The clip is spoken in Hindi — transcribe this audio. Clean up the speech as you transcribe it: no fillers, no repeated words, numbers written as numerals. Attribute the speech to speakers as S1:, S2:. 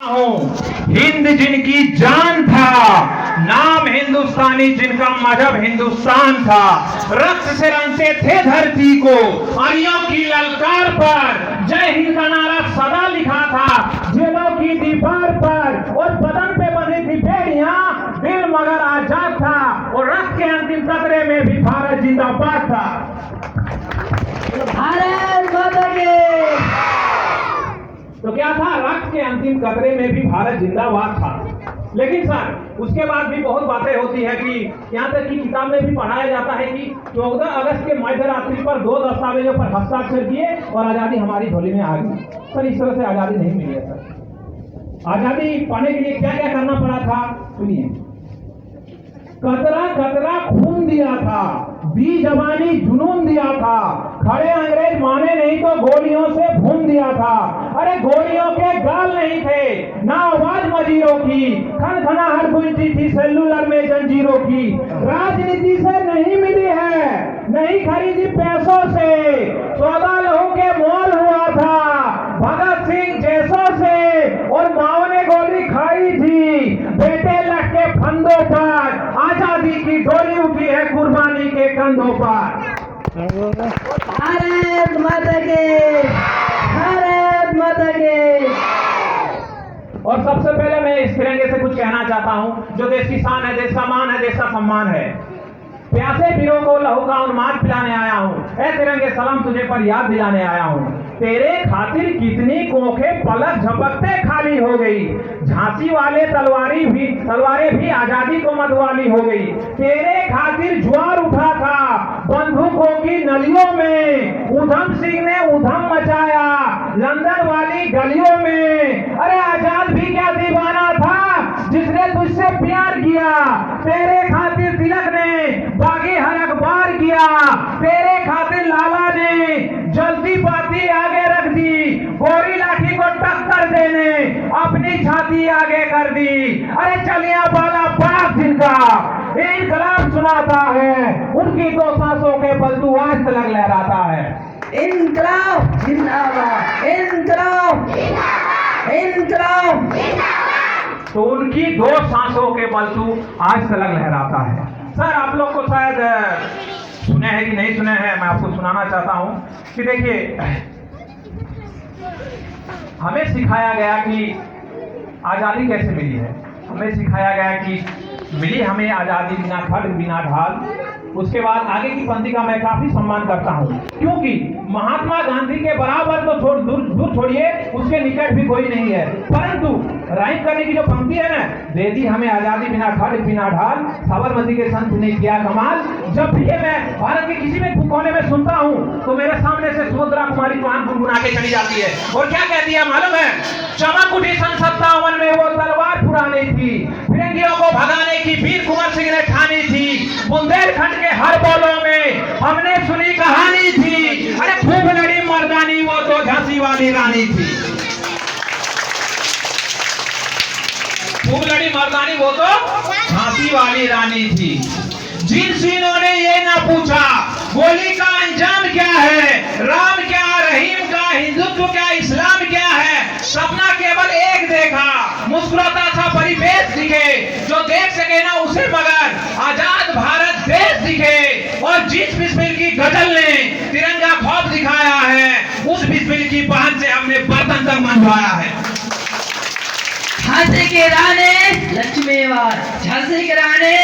S1: हिंद जिनकी जान था, नाम हिंदुस्तानी जिनका मजहब हिंदुस्तान था, रक्त से रंगते थे धरती को, अरियों की ललकार पर जय हिंद का नारा सदा लिखा था, जेलों की दीवार पर और बदन पे बंधी थी बेड़ियां, दिल मगर आजाद था और रक्त के अंतिम कतरे में भी भारत जिंदाबाद था।
S2: भारत माता की।
S1: तो क्या था, रक्त के अंतिम कतरे में भी भारत जिंदाबाद था। लेकिन सर उसके बाद भी बहुत बातें होती है कि यहाँ तक कि किताब में भी पढ़ाया जाता है कि 14 अगस्त के मध्यरात्रि पर 2 दस्तावेजों पर हस्ताक्षर किए और आजादी हमारी झोली में आ गई। सर इस तरह से आजादी नहीं मिली है। सर आजादी पाने के लिए क्या क्या करना पड़ा था सुनिए। कतरा कतरा खून दिया था, दी जवानी जुनून दिया था, खड़े अंग्रेज माने नहीं तो गोलियों से भून दिया था। अरे गोलियों के गाल नहीं थे ना आवाज मजीरों की, खनखनाहट गूंजती थी सेलुलर में जंजीरों की। राजनीति से नहीं मिली है, नहीं खरीदी पैसों से, 14 लोगों के मोल हुआ था भगत सिंह जैसों से, और माओ ने गोली खाई थी बेटे लटके फंदों पर, आजादी की डोली उठी है कुर्बानी के कंधों पर।
S2: भारत माता की, भारत माता की।
S1: और सबसे पहले मैं इस तिरंगे से कुछ कहना चाहता हूं, जो देश की शान है, देश का मान है, देश का सम्मान है। प्यासे वीरों को लहू का उन्माद पिलाने आया हूं, ऐ तिरंगे सलाम तुझे पर याद दिलाने आया हूं। तेरे खातिर कितनी कोखें पलक झपकते खाली हो गई, झांसी वाले तलवारें भी आजादी को मतवाली हो गई। तेरे खातिर ज्वार उठा था बंदूकों की नलियों में, उधम सिंह ने उधम मचाया लंदन वाली गलियों में। अरे आजाद भी क्या दीवाना था जिसने तुझसे प्यार किया, तेरे खातिर तिलक ने बागी हर अखबार किया, तेरे खातिर लाला ने जल्दी बाती आगे रख दी, गोरी लाठी को टक्कर देने अपनी छाती आगे कर दी। अरे चलिया वाला बाप जिनका इनकलाब सुनाता है, उनकी 2 सांसों के बल तू आज तक लहराता है।
S2: इनकलाब जिंदाबाद, इनकलाब इनकलाब।
S1: तो उनकी 2 सांसों के बल तू आज तक लहराता है। सर आप लोग को शायद सुने हैं कि नहीं सुने हैं, मैं आपको सुनाना चाहता हूं कि देखिए, हमें सिखाया गया कि आजादी कैसे मिली है। हमें सिखाया गया कि मिली हमें आजादी बिना खड्ग बिना ढाल। उसके बाद आगे की पंक्ति का मैं काफी सम्मान करता हूं, क्योंकि महात्मा गांधी के बराबर तो दूर छोड़िए, उसके निकट भी कोई नहीं है। परंतु राइम करने की जो पंक्ति है ना, दे दी हमें आजादी बिना खड्ग बिना ढाल, साबरमती के संत ने किया कमाल। जब भी ये मैं भारत के किसी भी कोने में सुनता हूं तो मेरे सामने से सुभद्रा कुमारी चौहान गुनगुना के चली जाती है और क्या कहती है मालूम है? चमक उठी सन 57 में वो तलवार पुरानी थी, फिरंगियों को भगाने की वीर कुंवर सिंह ने ठानी थी, बुंदेलखंड के हर बोलों में हमने सुनी कहानी थी। अरे खूब लड़ी मर्दानी वो तो झांसी वाली रानी थी, खूब लड़ी मर्दानी वो तो झांसी वाली रानी थी। जिन सिनों ने ये ना पूछा गोली का अंजाम क्या है, राम क्या रहीम का, हिंदुत्व क्या इस्लाम क्या है, सपना केवल एक देखा, मुस्कुराता था परिवेश दिखे, जो देख सके ना उसे मगर आजाद भारत देश दिखे। और जिस बिस्मिल की गजल ने तिरंगा खौफ दिखाया है, उस बिस्मिल की पहन से हमने बर्तन तक मंजवाया है।
S2: झांसी की रानी लक्ष्मीबाई, झांसी की रानी